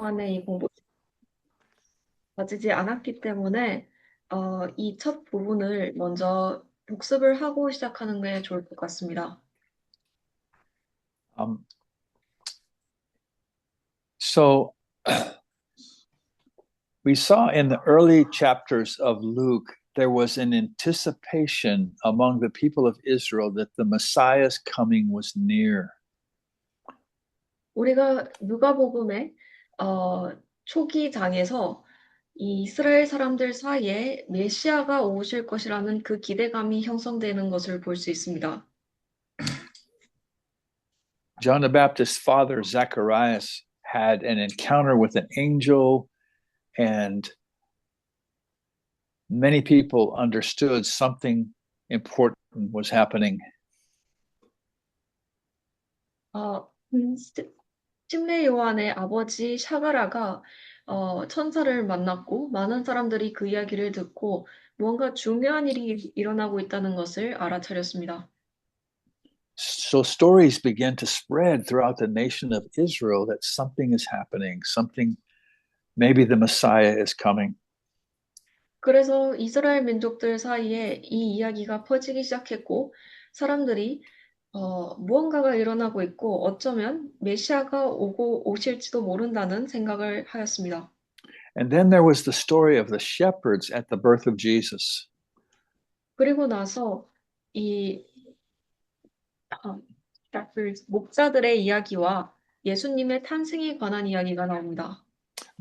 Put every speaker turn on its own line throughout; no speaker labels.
안에 이 공부 가지지 않았기 때문에 이 첫 부분을 먼저 복습을 하고 시작하는 게 좋을 것 같습니다.
Um, so we saw in the early chapters of Luke, there was an anticipation among the people of Israel that the Messiah's coming was near.
우리가 누가복음의 초기 장에서 이 이스라엘 사람들 사이에 메시아가 오실 것이라는 그 기대감이 형성되는 것을 볼 수 있습니다.
John the Baptist's father, Zacharias, had an encounter with an angel, and many people understood something important was happening.
침례 요한의 아버지 샤가라가 천사를 만났고 많은 사람들이 그 이야기를 듣고 무언가 중요한 일이 일어나고 있다는 것을 알아차렸습니다.
So stories began to spread throughout the nation of Israel that something is happening, something, maybe the Messiah is coming.
그래서 이스라엘 민족들 사이에 이 이야기가 퍼지기 시작했고 사람들이 무언가가 일어나고 있고 어쩌면 메시아가 오고 오실지도 모른다는 생각을 하였습니다.
And then there was the story of the shepherds at the birth of Jesus.
그리고 나서 이 목자들의 이야기와 예수님의 탄생에 관한 이야기가 나옵니다.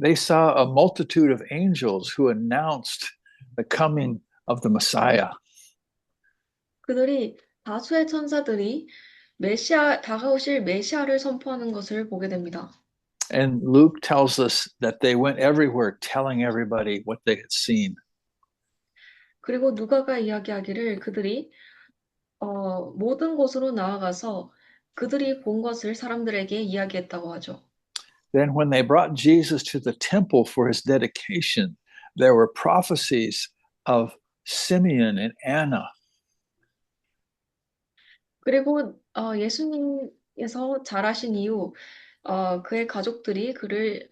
They saw a multitude of angels who announced the coming of the Messiah.
그들이 다수의 천사들이 다가오실 메시아를 선포하는 것을 보게 됩니다.
And Luke tells us that they went everywhere telling everybody what they had seen.
그리고 누가가 이야기하기를 그들이 모든 곳으로 나아가서 그들이 본 것을 사람들에게 이야기했다고 하죠.
Then, when they brought Jesus to the temple for his dedication, there were prophecies of Simeon and Anna.
그리고 예수님께서 자라신 이후 그의 가족들이 그를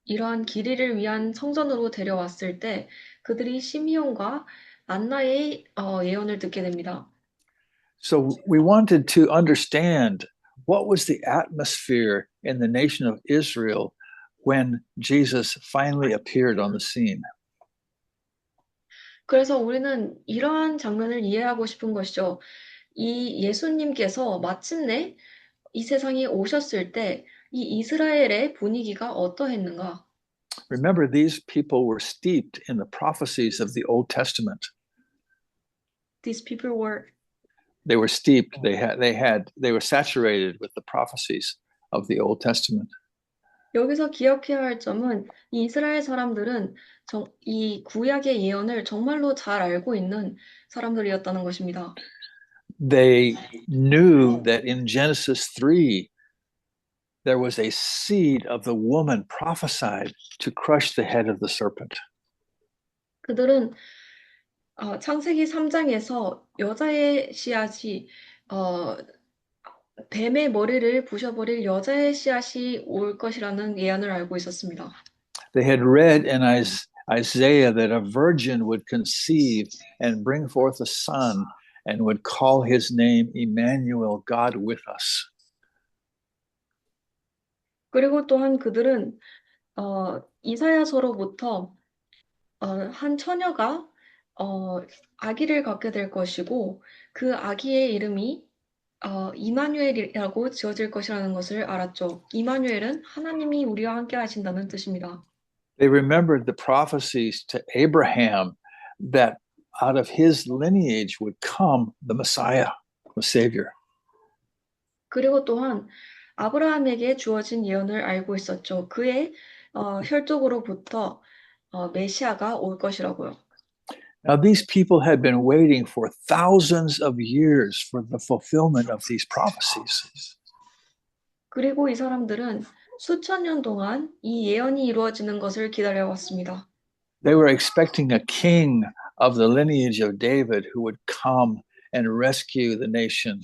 이러한 길이를 위한 성전으로 데려왔을 때 그들이 시미온과 안나의 예언을 듣게 됩니다.
So, we wanted to understand what was the atmosphere in the nation of Israel when Jesus finally appeared on the scene.
그래서 우리는 이러한 장면을 이해하고 싶은 것이죠. 이 예수님께서 마침내 이 세상에 오셨을 때 이 이스라엘의 분위기가 어떠했는가?
Remember, these people were steeped in the prophecies of the Old Testament.
These people were
They were steeped, they were saturated with the prophecies of the Old Testament.
여기서 기억해야 할 점은 이 이스라엘 사람들은 이 구약의 예언을 정말로 잘 알고 있는 사람들이었다는 것입니다.
They knew that in Genesis 3, there was a seed of the woman prophesied to crush the head of the serpent.
그들은 창세기 3장에서 여자의 씨앗이 어, 뱀의 머리를 부셔버릴 여자의 씨앗이 올 것이라는 예언을 알고 있었습니다.
They had read in Isaiah that a virgin would conceive and bring forth a son and would call his name Emmanuel, God with us.
그리고 또한 그들은 이사야서로부터 한 처녀가 아기를 갖게 될 것이고 그 아기의 이름이 이마누엘이라고 지어질 것이라는 것을 알았죠. 이마누엘은 하나님이 우리와 함께 하신다는 뜻입니다.
They remembered the prophecies to Abraham that out of his lineage would come the Messiah, the Savior.
그리고 또한 아브라함에게 주어진 예언을 알고 있었죠. 그의 혈족으로부터 메시아가 올 것이라고요.
Now, these people had been waiting for thousands of years for the fulfillment of these prophecies.
그리고 이 사람들은 수천 년 동안 이 예언이 이루어지는 것을 기다려왔습니다.
They were expecting a king of the lineage of David who would come and rescue the nation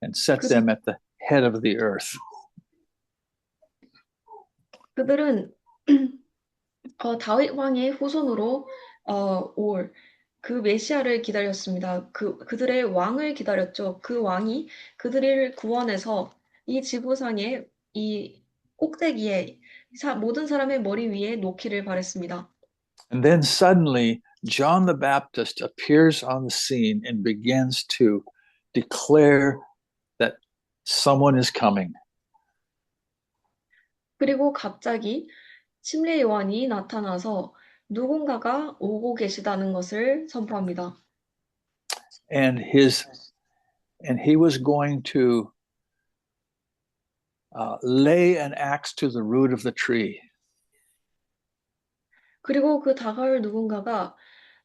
and set them at the head of the earth.
그들은 다윗 왕의 후손으로 올 그 메시아를 기다렸습니다. 그들의 왕을 기다렸죠. 그 왕이 그들을 구원해서 이 지구상의 이 꼭대기에 모든 사람의 머리 위에 놓기를 바랬습니다.
And then suddenly, John the Baptist appears on the scene and begins to declare that someone is coming.
그리고 갑자기 침례 요한이 나타나서 누군가가 오고 계시다는 것을 선포합니다.
And he was going to lay an axe to the root of the tree.
그리고 그 다가올 누군가가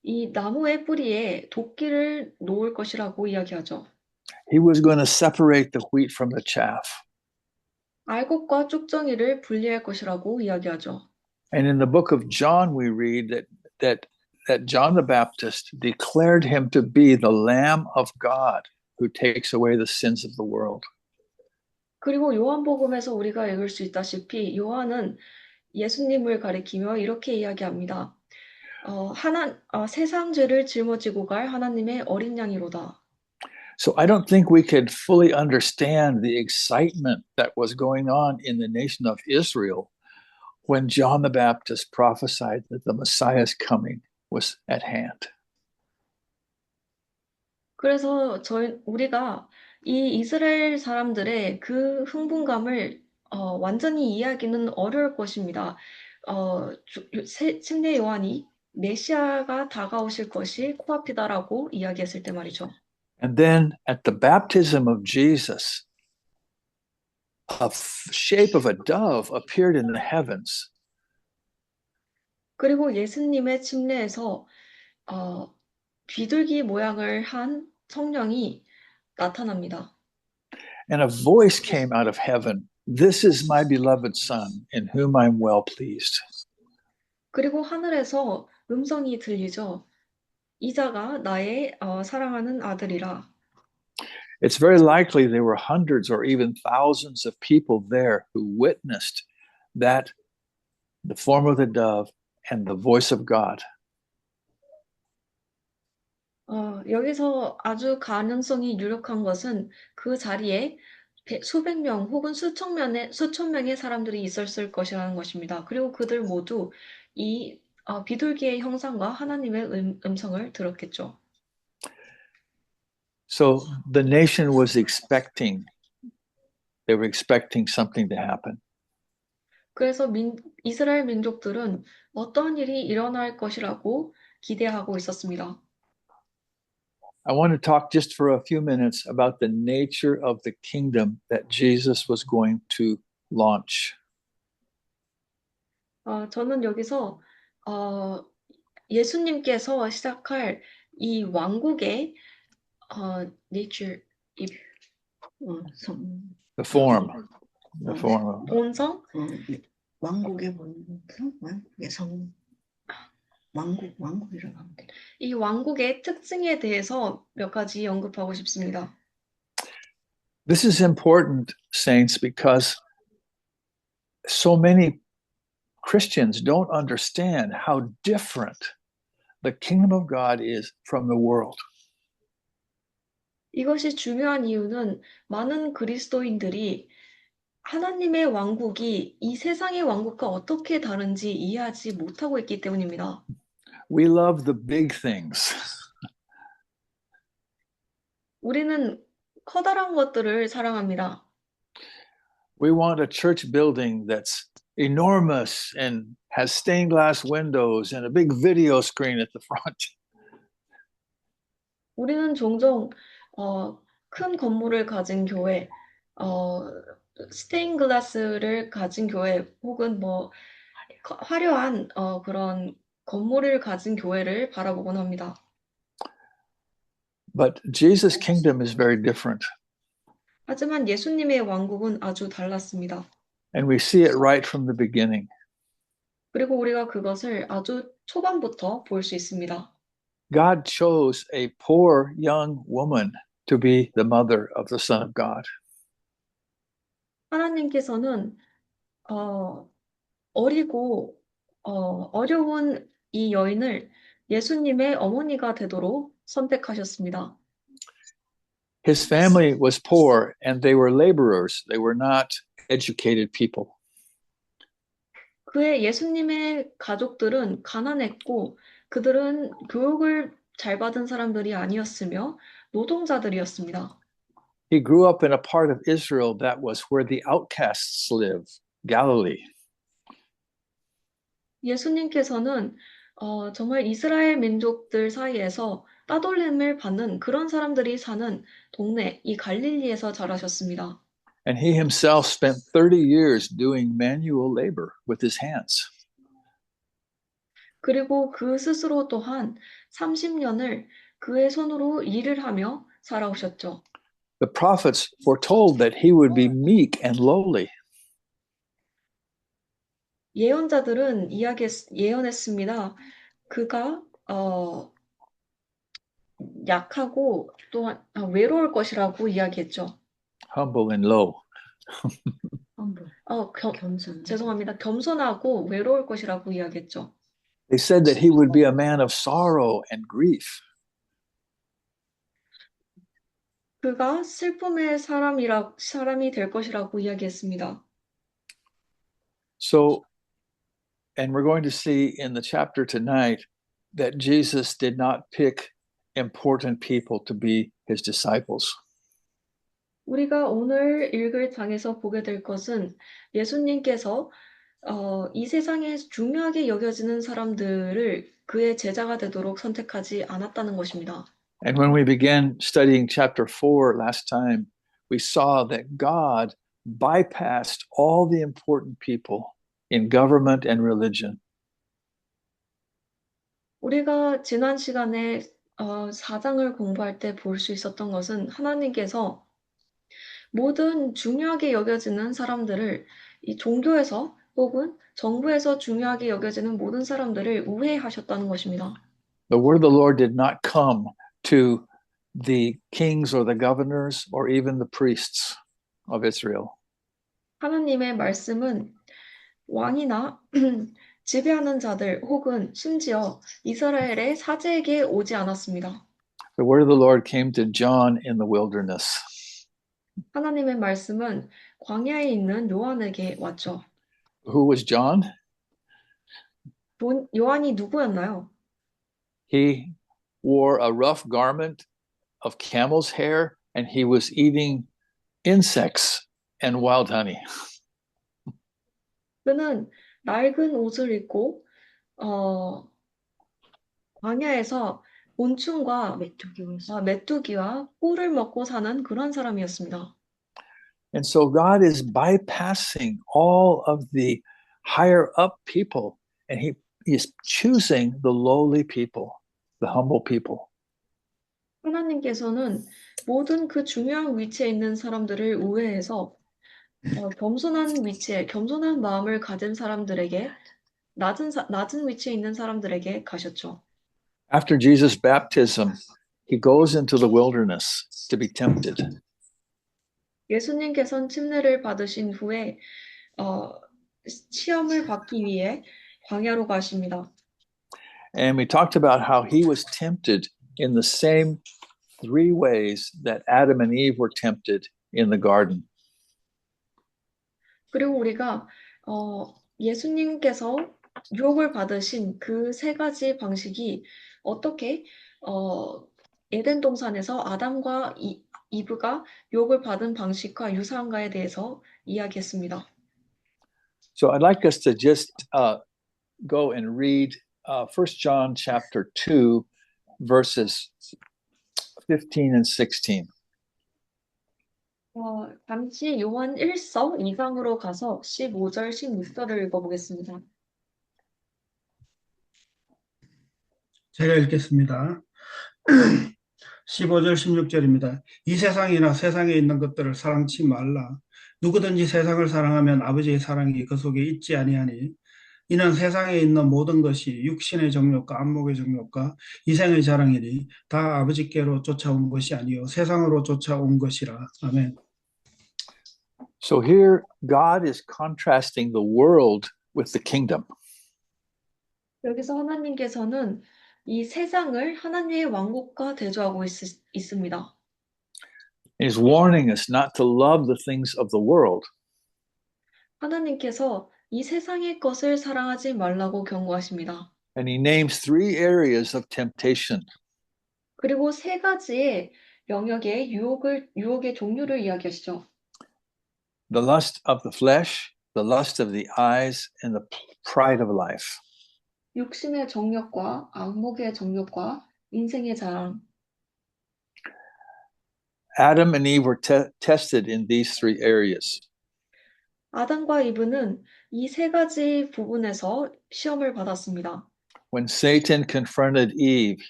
이 나무의 뿌리에 도끼를 놓을 것이라고 이야기하죠.
He was going to separate the wheat from the chaff.
알곡과 쭉정이를 분리할 것이라고 이야기하죠.
And in the book of John, we read that John the Baptist declared him to be the Lamb of God who takes away the sins of the world.
그리고 요한복음에서 우리가 읽을 수 있다시피 요한은 예수님을 가리키며 이렇게 이야기합니다. 세상 죄를 짊어지고 갈 하나님의 어린 양이로다.
So I don't think we could fully understand the excitement that was going on in the nation of Israel when John the Baptist prophesied that the Messiah's coming was at hand.
그래서 우리가 이 이스라엘 사람들의 그 흥분감을 완전히 이해하기는 어려울 것입니다. 침례 요한이 메시아가 다가오실 것이 코앞이다라고 이야기했을 때 말이죠.
And then at the baptism of Jesus, a shape of a dove appeared in the heavens.
그리고 예수님의 침례에서 비둘기 모양을 한 성령이 나타납니다.
And a voice came out of heaven. This is my beloved Son, in whom I'm well pleased.
그리고 하늘에서 음성이 들리죠. 이자가 나의 사랑하는 아들이라.
It's very likely there were hundreds or even thousands of people there who witnessed that the form of the dove and the voice of God.
여기서 아주 가능성이 유력한 것은 그 자리에 수백 명 혹은 수천 명의 사람들이 있었을 것이라는 것입니다. 그리고 그들 모두 이 비둘기의 형상과 하나님의 음성을 들었겠죠.
So the nation was they were expecting something to happen.
그래서 이스라엘 민족들은 어떠한 일이 일어날 것이라고 기대하고 있었습니다.
I want to talk just for a few minutes about the nature of the kingdom that Jesus was going to launch.
저는 여기서 예수님께서 시작할 이 왕국의 nature, 성,
The form. The form of
본성,
왕국의 본성, 왕국의 성, 왕국이라고 하면 돼.
이 왕국의 특징에 대해서 몇 가지 언급하고 싶습니다.
This is important, saints, because so many Christians don't understand how different the kingdom of God is from the world.
이것이 중요한 이유는 많은 그리스도인들이 하나님의 왕국이 이 세상의 왕국과 어떻게 다른지 이해하지 못하고 있기 때문입니다.
We love the big things.
우리는 커다란 것들을 사랑합니다.
We want a church building that's enormous and has stained glass windows and a big video screen at the front.
우리는 종종 큰 건물을 가진 교회, 스테인 글라스를 가진 교회 혹은 화려한 그런 건물을 가진 교회를 바라보곤 합니다.
But Jesus' kingdom is very different.
하지만 예수님의 왕국은 아주 달랐습니다.
And we see it right from the beginning.
그리고 우리가 그것을 아주 초반부터 볼 수 있습니다.
God chose a poor young woman to be the mother of the Son of God.
하나님께서는 어리고 어려운 이 여인을 예수님의 어머니가 되도록 선택하셨습니다.
His family was poor and they were laborers. They were not educated people.
그의 예수님의 가족들은 가난했고 그들은 교육을 잘 받은 사람들이 아니었으며 노동자들이었습니다.
He grew up in a part of Israel that was where the outcasts live, Galilee.
예수님께서는 정말 이스라엘 민족들 사이에서 따돌림을 받는 그런 사람들이 사는 동네, 이 갈릴리에서 자라셨습니다.
And he himself spent 30 years doing manual labor with his hands.
그리고 그 스스로 또한 30년을 그의 손으로 일을 하며 살아오셨죠.
The prophets foretold that he would be meek and lowly.
예언자들은 예언했습니다. 그가 약하고 또한 외로울 것이라고 이야기했죠.
Humble and low.
humble, 겸손.
죄송합니다. 겸손하고 외로울 것이라고 이야기했죠.
They said that he would be a man of sorrow and grief.
그가 슬픔의 사람이 될 것이라고 이야기했습니다.
So, and we're going to see in the chapter tonight that Jesus did not pick important people to be his disciples.
우리가 오늘 읽을 장에서 보게 될 것은 예수님께서 이 세상에 중요하게 여겨지는 사람들을 그의 제자가 되도록 선택하지 않았다는 것입니다.
And when we began studying chapter 4 last time, we saw that God bypassed all the important people in government and religion.
우리가 지난 시간에 4장을 공부할 때 볼 수 있었던 것은 하나님께서 모든 중요하게 여겨지는 사람들을 이 종교에서 혹은 정부에서 중요하게 여겨지는 모든 사람들을 우회하셨다는 것입니다.
The word of the Lord did not come to the kings or the governors or even the priests of Israel.
하나님의 말씀은 왕이나 지배하는 자들 혹은 심지어 이스라엘의 사제에게 오지 않았습니다.
The word of the Lord came to John in the wilderness.
하나님의 말씀은 광야에 있는 요한에게 왔죠.
Who was John?
요한이 누구였나요?
He wore a rough garment of camel's hair and he was eating insects and wild honey.
그는 낡은 옷을 입고 광야에서 곤충과 메뚜기와 꿀을 먹고 사는 그런 사람이었습니다.
And so God is bypassing all of the higher up people and he is choosing the lowly people, the humble people.
하나님께서는 모든 그 중요한 위치에 있는 사람들을 우회해서 겸손한 위치에 겸손한 마음을 가진 사람들에게 낮은 위치에 있는 사람들에게 가셨죠.
After Jesus' baptism, he goes into the wilderness to be tempted.
예수님께서는 침례를 받으신 후에 시험을 받기 위해 광야로 가십니다.
And we talked about how he was tempted in the same three ways that Adam and Eve were tempted in the garden.
그리고 우리가 예수님께서 유혹을 받으신 그 세 가지 방식이 어떻게 에덴 동산에서 아담과 이브가 유혹을 받은 방식과 유사한가에 대해서 이야기했습니다.
So I'd like us to just go and read 1 John chapter 2, verses 15 and 16.
잠시 요한 1서 2장으로 가서 15절, 16절을 읽어보겠습니다.
제가 읽겠습니다. 15절 16절입니다. 이 세상이나 세상에 있는 것들을 사랑치 말라. 누구든지 세상을 사랑하면 아버지의 사랑이 그 속에 있지 아니하니 이는 세상에 있는 모든 것이 육신의 정욕과 안목의 정욕과 이생의 자랑이니 다 아버지께로 쫓아온 것이 아니요 세상으로 쫓아온 것이라. 아멘.
So here God is contrasting the world with the kingdom.
여기서 하나님께서는 이 세상을 하나님의 왕국과 대조하고 있습니다.
He's warning us not to love the things of the world,
하나님께서 이 세상의 것을 사랑하지 말라고 경고하십니다.
and he names three areas of temptation.
그리고 세 가지의 영역의 유혹의 종류를 이야기하시죠.
The lust of the flesh, the lust of the eyes, and the pride of life.
육신의 정욕과 안목의 정욕과 인생의 자랑.
Adam and Eve were tested in these three areas.
아담과 이브는 이 세 가지 부분에서 시험을 받았습니다.
When Satan confronted Eve,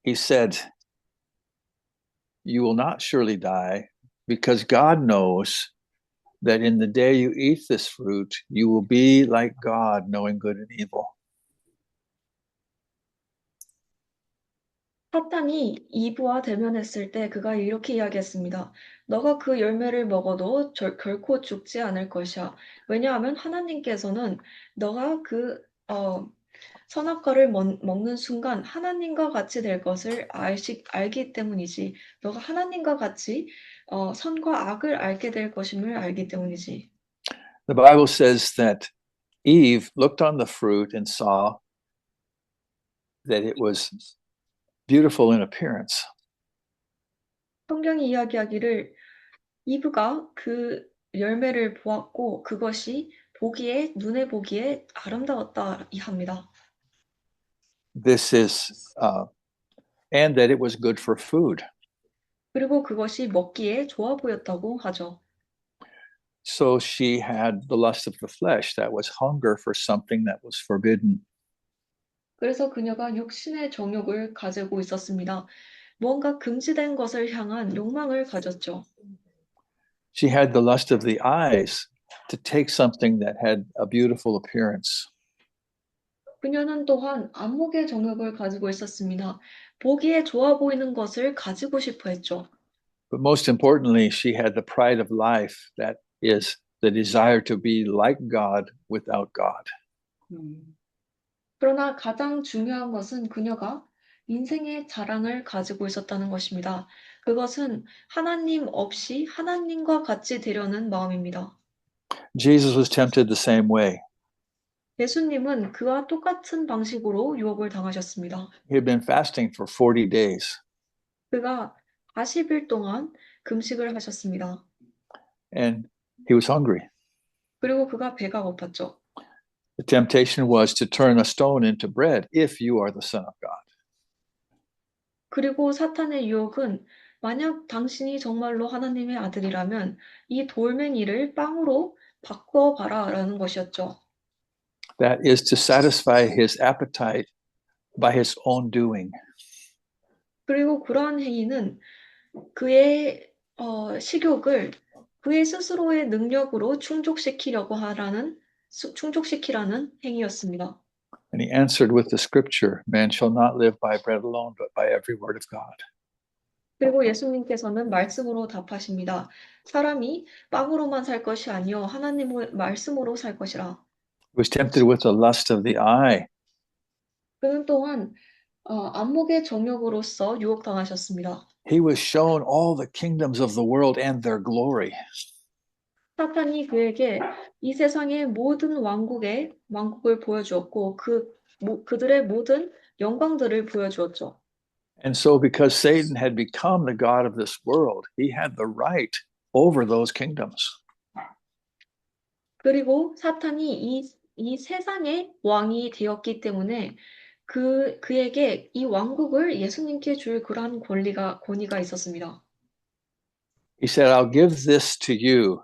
he said, "You will not surely die, because God knows that in the day you eat this fruit, you will be like God, knowing good and evil."
사탄이 이브와 대면했을 때 그가 이렇게 이야기했습니다. 너가 그 열매를 먹어도 결코 죽지 않을 것이야. 왜냐하면 하나님께서는 너가 선악과를 먹는 순간 하나님과 같이 될 것을 알기 때문이지. 너가 하나님과 같이 선과 악을 알게 될 것임을 알기 때문이지.
The Bible says that Eve looked on the fruit and saw that it was beautiful in appearance.
성경이 이야기하기를 이브가 그 열매를 보았고 그것이 눈에 보기에 아름다웠다 합니다.
This is, and that it was good for food.
그리고 그것이 먹기에 좋아 보였다고 하죠.
So she had the lust of the flesh, that was hunger for something that was forbidden.
그래서 그녀가 육신의 정욕을 가지고 있었습니다. 뭔가 금지된 것을 향한 욕망을 가졌죠.
She had the lust of the eyes to take something that had a beautiful appearance.
그녀는 또한 안목의 정욕을 가지고 있었습니다. 보기에 좋아 보이는 것을 가지고 싶어 했죠.
But most importantly, she had the pride of life, that is the desire to be like God without God.
그러나 가장 중요한 것은 그녀가 인생의 자랑을 가지고 있었다는 것입니다. 그것은 하나님 없이 하나님과 같이 되려는 마음입니다.
Jesus was tempted the same way.
예수님은 그와 똑같은 방식으로 유혹을 당하셨습니다.
He had been fasting for 40 days,
그가 40일 동안 금식을 하셨습니다.
and he was hungry.
그리고 그가 배가 고팠죠.
The temptation was to turn a stone into bread if you are the Son of God.
그리고 사탄의 유혹은 만약 당신이 정말로 하나님의 아들이라면 이 돌멩이를 빵으로 바꿔 봐라라는 것이었죠.
That is to satisfy his appetite by his own doing.
그리고 그러한 행위는 그의 식욕을 그의 스스로의 능력으로 충족시키라는 행위였습니다.
And he answered with the scripture, "Man shall not live by bread alone, but by every word of God."
그리고 예수님께서는 말씀으로 답하십니다. 사람이 빵으로만 살 것이 아니요 하나님의 말씀으로 살 것이라.
He was tempted with the lust of the eye.
그는 또한 안목의 정욕으로서 유혹당하셨습니다.
He was shown all the kingdoms of the world and their glory.
사탄이 그에게 이 세상의 모든 왕국을 보여주었고 그들의 모든 영광들을 보여주었죠.
And so because Satan had become the god of this world, he had the right over those kingdoms.
그리고 사탄이 이 세상의 왕이 되었기 때문에 그에게 이 왕국을 예수님께 줄 그러한 권위가 있었습니다.
He said, "I'll give this to you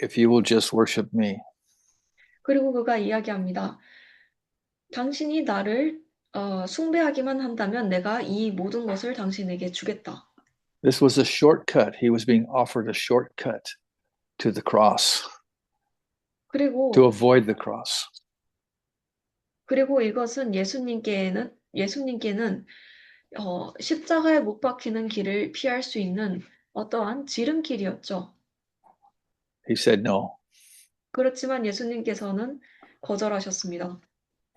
if you will just worship me."
그리고 그가 이야기합니다. 당신이 나를 숭배하기만 한다면 내가 이 모든 것을 당신에게 주겠다.
This was a shortcut. He was being offered a shortcut to the cross,
그리고
to avoid the cross.
이것은 예수님께는 십자가에 못 박히는 길을 피할 수 있는 어떠한 지름길이었죠.
He said, "No,
그렇지만 예수님께서는 거절하셨습니다.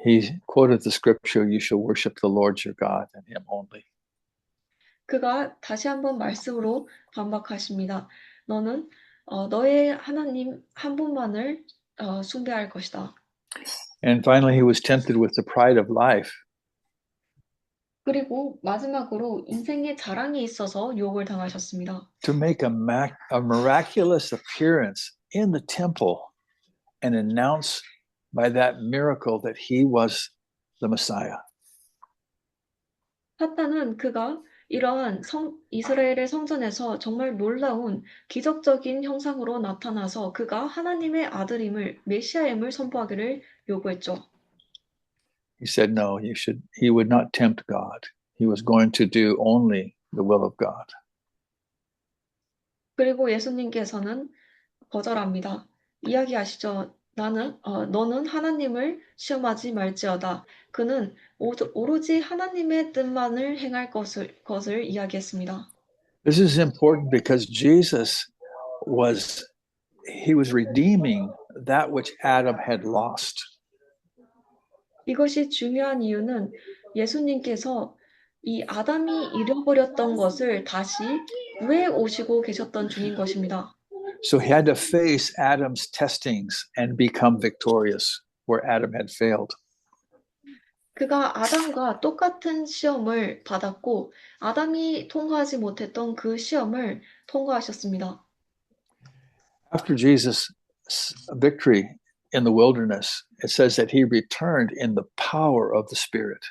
He quoted the scripture, you shall worship the Lord your God and him only.
그가 다시 한번 말씀으로 반박하십니다. 너는 너의 하나님 한 분만을 숭배할 것이다.
And finally, he was tempted with the pride of life.
그리고 마지막으로 인생의 자랑이 있어서 유혹을 당하셨습니다.
To make a miraculous appearance in the temple and announce by that miracle that he was the Messiah.
사탄은 그가 이러한 이스라엘의 성전에서 정말 놀라운 기적적인 형상으로 나타나서 그가 하나님의 아들임을 메시아임을 선포하기를 요구했죠.
He said, no, he would not tempt God. He was going to do only the will of God.
그리고 예수님께서는 거절합니다. 이야기하시죠. 너는 하나님을 시험하지 말지어다. 그는 오로지 하나님의 뜻만을 행할 것을 이야기했습니다.
This is important because Jesus was redeeming that which Adam had lost.
이것이 중요한 이유는 예수님께서 이 아담이 잃어버렸던 것을 다시 구해 오시고 계셨던 중인 것입니다.
So he had to face Adam's testings and become victorious where Adam had failed.
그가 아담과 똑같은 시험을 받았고 아담이 통과하지 못했던 그 시험을 통과하셨습니다.
After Jesus' victory in the wilderness, it says that he returned in the power of the Spirit.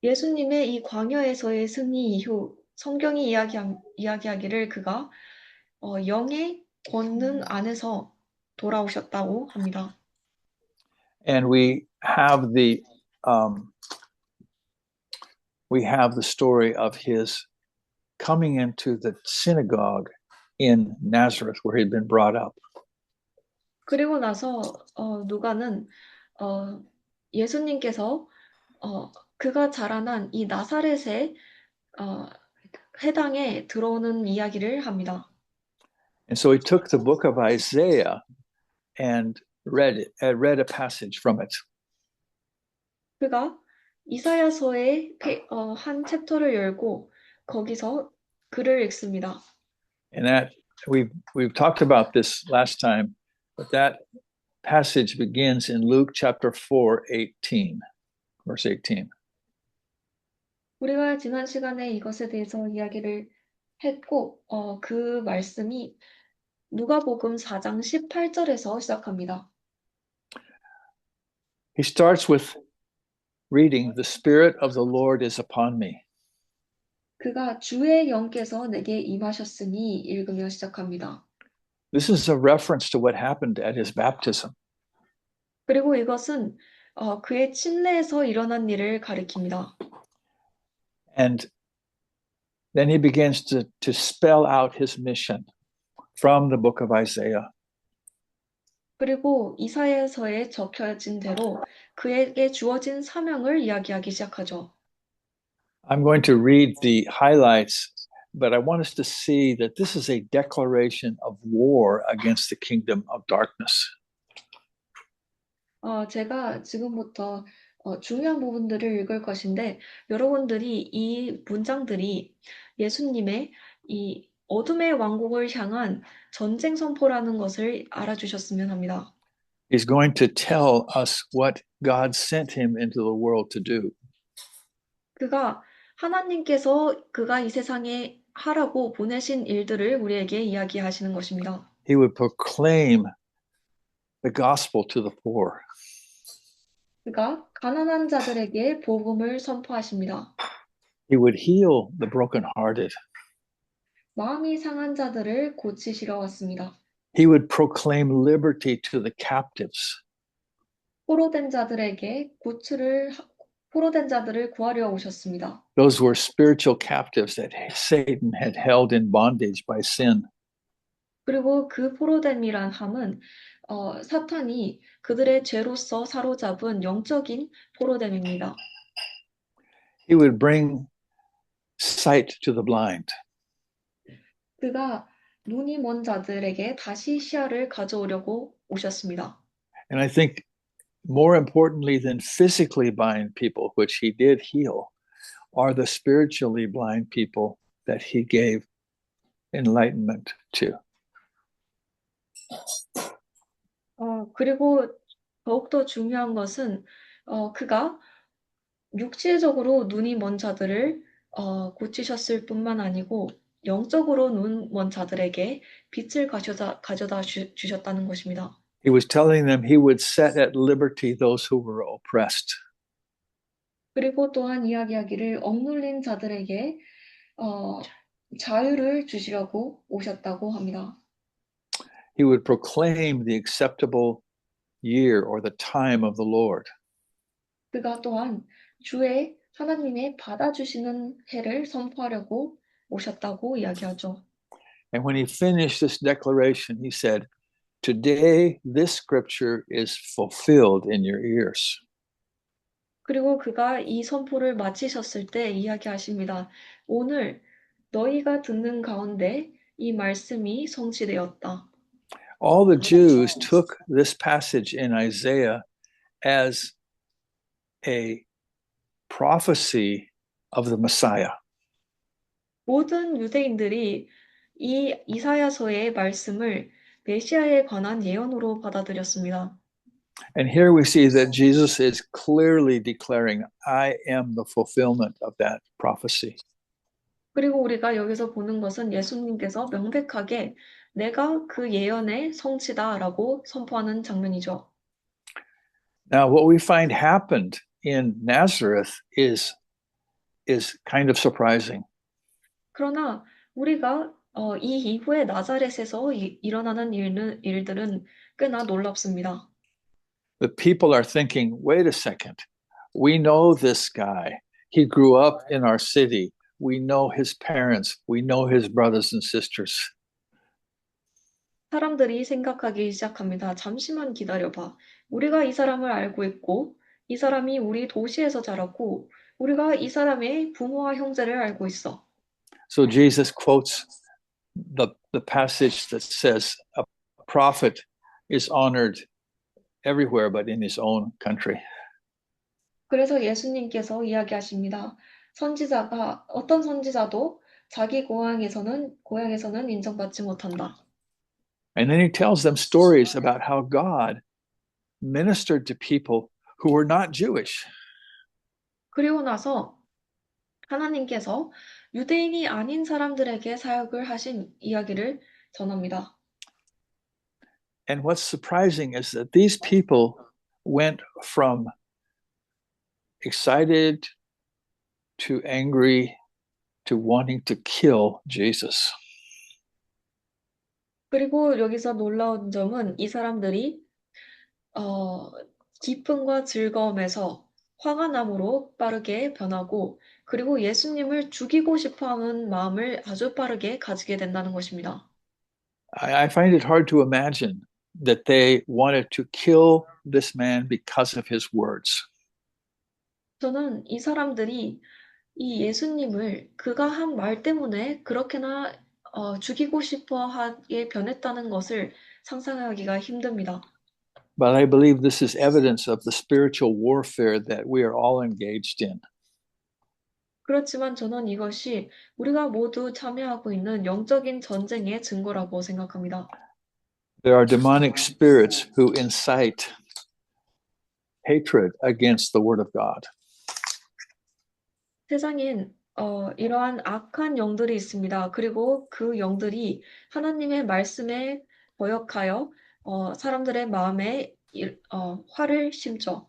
예수님의 이 광야에서의 승리 이후 성경이 이야기하기를 그가 영의 권능 안에서 돌아오셨다고 합니다.
And we have the story of his coming into the synagogue in Nazareth where he'd been brought up.
그리고 나서 누가는 예수님께서 그가 자라난 이 나사렛의 회당에 들어오는 이야기를 합니다.
And so he took the book of Isaiah and read a passage from it.
그가 이사야서의 한 챕터를 열고 거기서 글을 읽습니다.
And that we've talked about this last time, but that passage begins in Luke chapter 4:18, verse 18.
우리가 지난 시간에 이것에 대해서 이야기를 했고 그 말씀이 누가복음 4장 18절에서 시작합니다.
He starts with reading, "The Spirit of the Lord is upon me."
그가 주의 영께서 내게 임하셨으니 읽으며 시작합니다.
This is a reference to what happened at his baptism.
그리고 이것은 그의 침례에서 일어난 일을 가리킵니다.
And then he begins to spell out his mission from the book of Isaiah.
그리고 이사야서에 적혀진 대로 그에게 주어진 사명을 이야기하기 시작하죠.
I'm going to read the highlights, but I want us to see that this is a declaration of war against the kingdom of darkness.
제가 지금부터 중요한 부분들을 읽을 것인데 여러분들이 이 문장들이 예수님의 이 어둠의 왕국을 향한 전쟁 선포라는 것을 알아주셨으면 합니다.
He's going to tell us what God sent him into the world to do.
그가 하나님께서 그가 이 세상에 하라고 보내신 일들을 우리에게 이야기하시는 것입니다.
He would proclaim the gospel to the poor.
그가 가난한 자들에게 복음을 선포하십니다.
He would heal the brokenhearted.
마음이 상한 자들을 고치시러 왔습니다.
He would proclaim liberty to the captives.
포로된 자들을 구하려 오셨습니다.
Those were spiritual captives that Satan had held in bondage by sin.
그리고 그 포로됨이란 함은 사탄이 그들의 죄로서 사로잡은 영적인 포로됨입니다.
He would bring sight to the blind.
그가 눈이 먼 자들에게 다시 시야를 가져오려고 오셨습니다.
And I think more importantly than physically blind people, which he did heal, are the spiritually blind people that he gave enlightenment to.
그리고 더욱더 중요한 것은 그가 육체적으로 눈이 먼 자들을 고치셨을 뿐만 아니고 영적으로 눈 먼 자들에게 빛을 가져다 주셨다는 것입니다.
He was telling them he would set at liberty those who were oppressed.
그리고 또한 이야기하기를 억눌린 자들에게 자유를 주시려고 오셨다고 합니다.
He would proclaim the acceptable year or the time of the Lord.
그가 또한 주의 하나님의 받아주시는 해를 선포하려고 오셨다고 이야기하죠.
And when he finished this declaration, he said, "Today this scripture is fulfilled in your ears."
그리고 그가 이 선포를 마치셨을 때 이야기하십니다. 오늘 너희가 듣는 가운데 이 말씀이 성취되었다.
All the Jews took this passage in Isaiah as a prophecy of the Messiah.
모든 유대인들이 이 이사야서의 말씀을 메시아에 관한 예언으로 받아들였습니다.
And here we see that Jesus is clearly declaring, I am the fulfillment of that prophecy.
그리고 우리가 여기서 보는 것은 예수님께서 명백하게 내가 그 예언의 성취다라고 선포하는 장면이죠.
Now, what we find happened in Nazareth is kind of surprising.
그러나 우리가 이 이후에 나자렛에서 일어나는 일들은 꽤나 놀랍습니다.
The people are thinking, wait a second, we know this guy. He grew up in our city. We know his parents. We know his brothers and sisters.
사람들이 생각하기 시작합니다. 잠시만 기다려봐. 우리가 이 사람을 알고 있고, 이 사람이 우리 도시에서 자랐고, 우리가 이 사람의 부모와 형제를 알고 있어.
So Jesus quotes the passage that says, a prophet is honored everywhere but in his own country.
그래서 예수님께서 이야기하십니다. 어떤 선지자도 자기 고향에서는 인정받지 못한다.
And then he tells them stories about how God ministered to people who were not Jewish.
그리고 나서 하나님께서 유대인이 아닌 사람들에게 사역을 하신 이야기를 전합니다.
And what's surprising is that these people went from excited to angry to wanting to kill Jesus.
그리고 여기서 놀라운 점은 이 사람들이 기쁨과 즐거움에서 화가 남으로 빠르게 변하고 그리고 예수님을 죽이고 싶어하는 마음을 아주 빠르게 가지게 된다는 것입니다.
I find it hard to imagine that they wanted to kill this man because of his words.
저는 이 사람들이 이 예수님을 그가 한 말 때문에 그렇게나 죽이고 싶어 하게 변했다는 것을 상상하기가 힘듭니다.
But I believe this is evidence of the spiritual warfare that we are all engaged in.
그렇지만 저는 이것이 우리가 모두 참여하고 있는 영적인 전쟁의 증거라고 생각합니다.
There are demonic spirits who incite hatred against the word of God.
세상엔 이러한 악한 영들이 있습니다. 그리고 그 영들이 하나님의 말씀에 거역하여 사람들의 마음에 화를 심죠.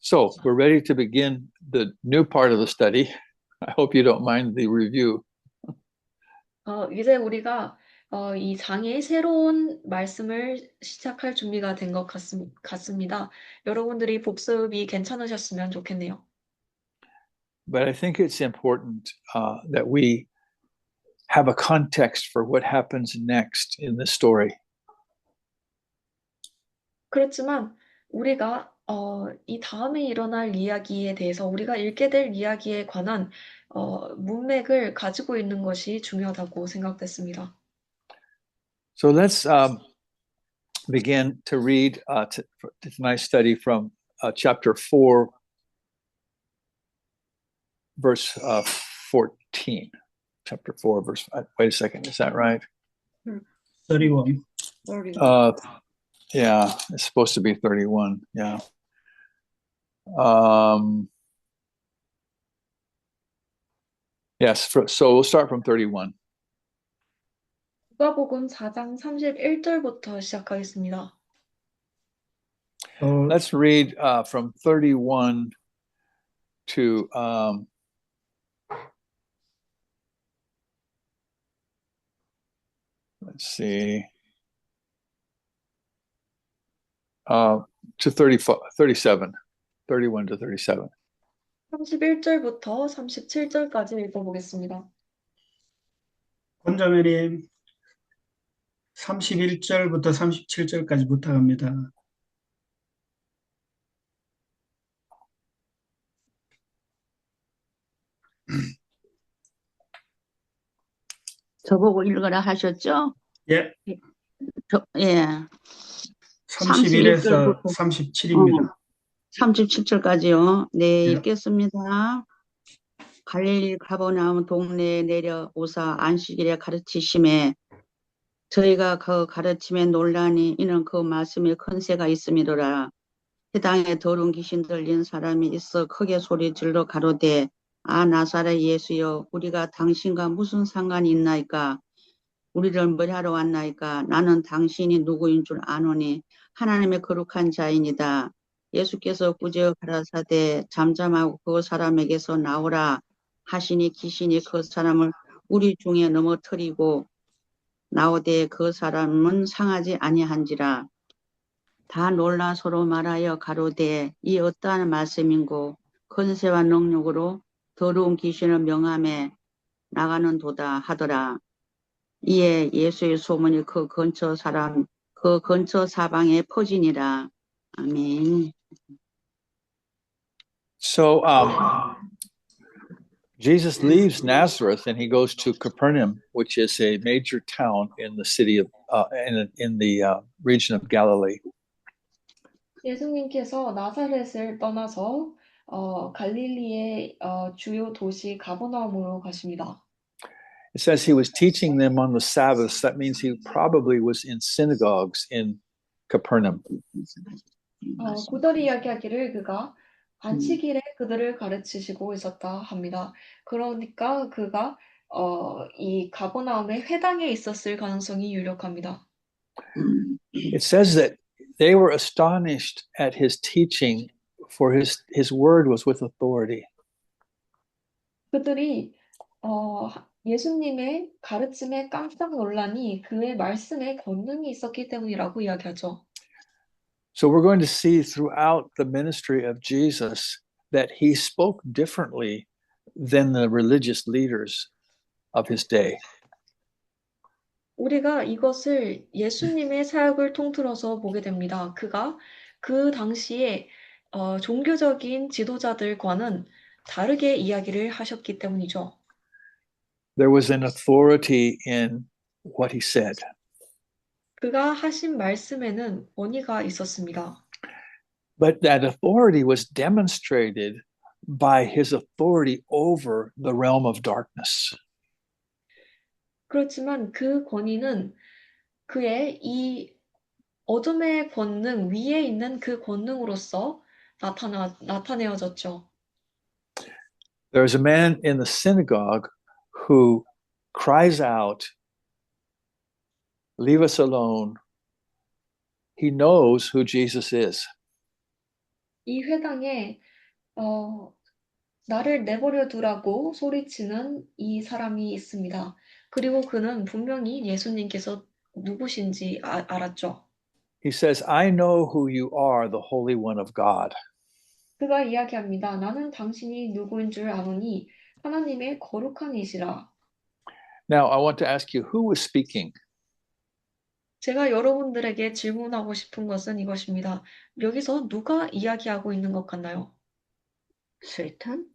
So we're ready to begin the new part of the study. I hope you don't mind the review.
이제 우리가 이 장의 새로운 말씀을 시작할 준비가 된 것 같습니다. 여러분들이 복습이 괜찮으셨으면 좋겠네요.
But I think it's important that we have a context for what happens next in this story.
그렇지만 우리가 이 다음에 일어날 이야기에 대해서 우리가 읽게 될 이야기에 관한 문맥을 가지고 있는 것이 중요하다고 생각됐습니다.
So let's begin to read tonight's study from chapter 4, verse 14. Chapter 4, verse. Wait a second. Is that right?
31.
Yeah, it's supposed to be 31. Yeah. Yes. So we'll start from 31.
누가복음 4장 31절부터 시작하겠습니다.
Let's read from 31 to let's see, to 37, 31 to 37.
31절부터 37절까지 읽어보겠습니다.
권자매님 31절부터 37절까지 부탁합니다.
저보고 읽으라 하셨죠?
예,
예.
31에서 37입니다.
37절까지요. 네,
예.
읽겠습니다. 갈릴리 가버나움 동네에 내려오사 안식일에 가르치심에 저희가 그 가르침에 논란이 이는 그 말씀에 큰새가 있음이로라. 해당에 더러운 귀신 들린 사람이 있어 크게 소리 질러 가로되 아 나사렛 예수여 우리가 당신과 무슨 상관이 있나이까 우리를 뭐하러 왔나이까 나는 당신이 누구인 줄 아노니 하나님의 거룩한 자이니다. 예수께서 꾸짖어 가라사대 잠잠하고 그 사람에게서 나오라 하시니 귀신이 그 사람을 우리 중에 넘어뜨리고 나오되 그 사람은 상하지 아니한지라. 다 놀라 서로 말하여 가로되 이 어떠한 말씀인고 권세와 능력으로 더러운 귀신을 명함에 나가는 도다 하더라. 이에 예수의 소문이 그 근처 사방에 퍼지니라. 아멘.
So Jesus leaves Nazareth and he goes to Capernaum, which is a major town in the city of in the region of Galilee.
예수님께서 나사렛을 떠나서 갈릴리의 주요 도시 가버나움으로 가십니다.
It says he was teaching them on the Sabbath. That means he probably was in synagogues in Capernaum.
구절이 이야기하기를 그가 안식일에 그들을 가르치시고 있었다 합니다. 그러니까 그가 이 가버나움의 회당에 있었을 가능성이 유력합니다.
It says that they were astonished at his teaching, for his word was with authority.
그들이 예수님의 가르침에 깜짝 놀라니 그의 말씀에 권능이 있었기 때문이라고 이야기하죠.
So we're going to see throughout the ministry of Jesus that he spoke differently than the religious leaders of his day.
우리가 이것을 예수님의 사역을 통틀어서 보게 됩니다. 그가 그 당시에 종교적인 지도자들과는 다르게 이야기를 하셨기 때문이죠.
There was an authority in what he said.
그가 하신 말씀에는 권위가 있었습니다.
But that authority was demonstrated by his authority over the realm of darkness.
그렇지만 그 권위는 그의 이 어둠의 권능 위에 있는 그 권능으로서 나타내어졌죠.
There's a man in the synagogue who cries out, "Leave us alone." He knows who Jesus is.
이 회당에 나를 내버려 두라고 소리치는 이 사람이 있습니다. 그리고 그는 분명히 예수님께서 누구신지 알았죠.
He says, "I know who you are, the Holy One of God."
그가 이야기합니다. 나는 당신이 누구인 줄 아노니 하나님의 거룩한 이시라.
Now, I want to ask you, who was speaking?
제가 여러분들에게 질문하고 싶은 것은 이것입니다. 여기서 누가 이야기하고 있는 것 같나요?
세탄?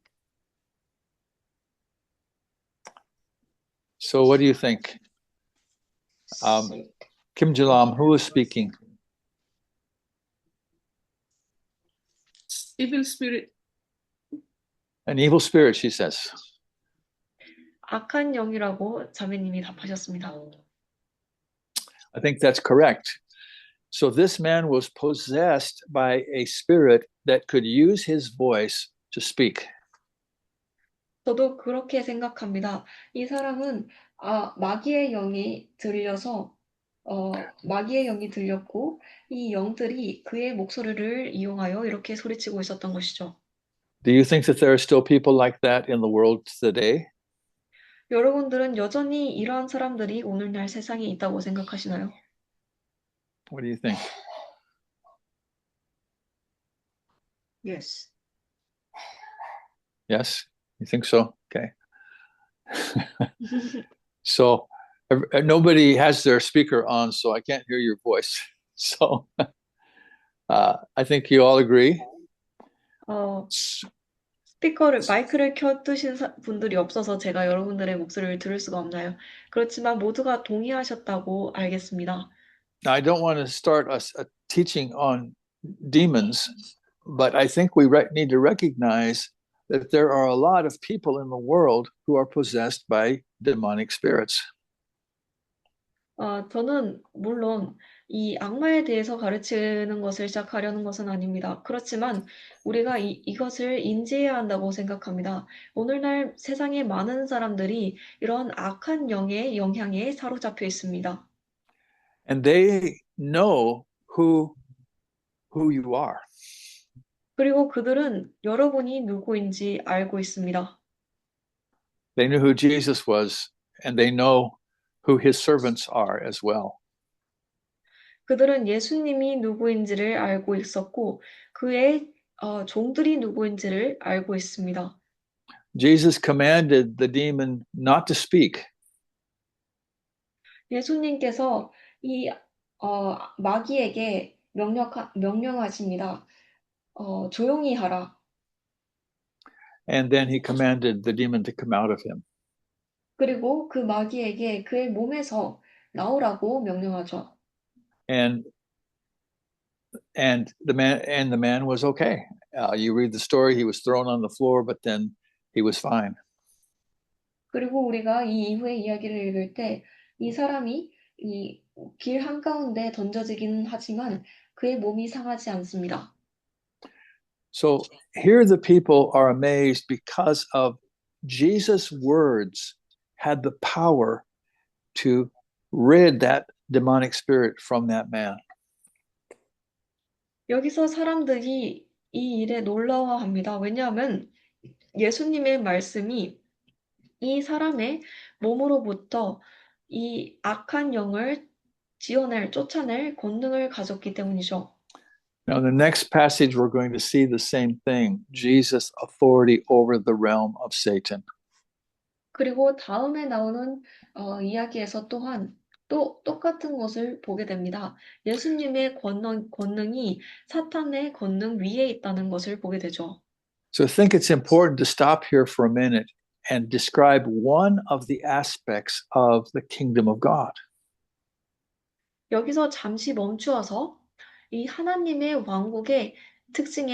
So what do you think? Kim Jalam, who was speaking?
evil spirit.
An evil spirit, she says.
악한 영이라고 자매님이 답하셨습니다.
I think that's correct. So this man was possessed by a spirit that could use his voice to speak.
저도 그렇게 생각합니다. 이 사람은 마귀의 영이 들려서 마귀의 영이 들렸고 이 영들이 그의 목소리를 이용하여 이렇게 소리치고 있었던 것이죠.
Do you think that there are still people like that in the world today?
여러분들은 여전히 이러한 사람들이 오늘날 세상에 있다고 생각하시나요?
What do you think?
Yes.
Yes? You think so? Okay. So nobody has their speaker on, so I can't hear your voice. So I think you all agree.
마이크를 켜두신 분들이 없어서 제가 여러분들의 목소리를 들을 수가 없나요? 그렇지만 모두가 동의하셨다고 알겠습니다.
Now, I don't want to start a teaching on demons, but I think we need to recognize that there are a lot of people in the world who are possessed by demonic spirits.
저는 물론 이 악마에 대해서 가르치는 것을 시작하려는 것은 아닙니다. 그렇지만 우리가 이것을 인지해야 한다고 생각합니다. 오늘날 세상에 많은 사람들이 이런 악한 영의 영향에 사로잡혀 있습니다.
And they know who you are.
그리고 그들은 여러분이 누구인지 알고 있습니다.
They knew who Jesus was, and they know who his servants are as well.
그들은 예수님이 누구인지를 알고 있었고 그의 종들이 누구인지를 알고 있습니다.
Jesus commanded the demon not to speak.
예수님께서 이 마귀에게 명령하십니다. 조용히 하라.
And then he commanded the demon to come out of him.
그리고 그 마귀에게 그의 몸에서 나오라고 명령하죠.
And the man was okay. You read the story, he was thrown on the floor, but then he was fine.
그리고 우리가 이 이후의 이야기를 읽을 때 이 사람이 이 길 한가운데 던져지기는 하지만 그의 몸이 상하지 않습니다.
So here the people are amazed because of Jesus' words had the power to rid that demonic spirit from that man.
여기서 사람들이 이 일에 놀라워합니다. 왜냐하면 예수님의 말씀이 이 사람의 몸으로부터 이 악한 영을 쫓아낼 권능을 가졌기 때문이죠.
Now, in the next passage, we're going to see the same thing, Jesus' authority over the realm of Satan.
그리고 다음에 나오는 이야기에서 또한 또 똑같은 것을 보게 됩니다. 예수님의 권능이 사탄의 권능 위에 있다는 것을 보게 되죠.
So I think it's important to stop here for a minute and describe one of the aspects of the kingdom of God.
여기서 잠시 멈추어서 이 하나님의 왕국의 특징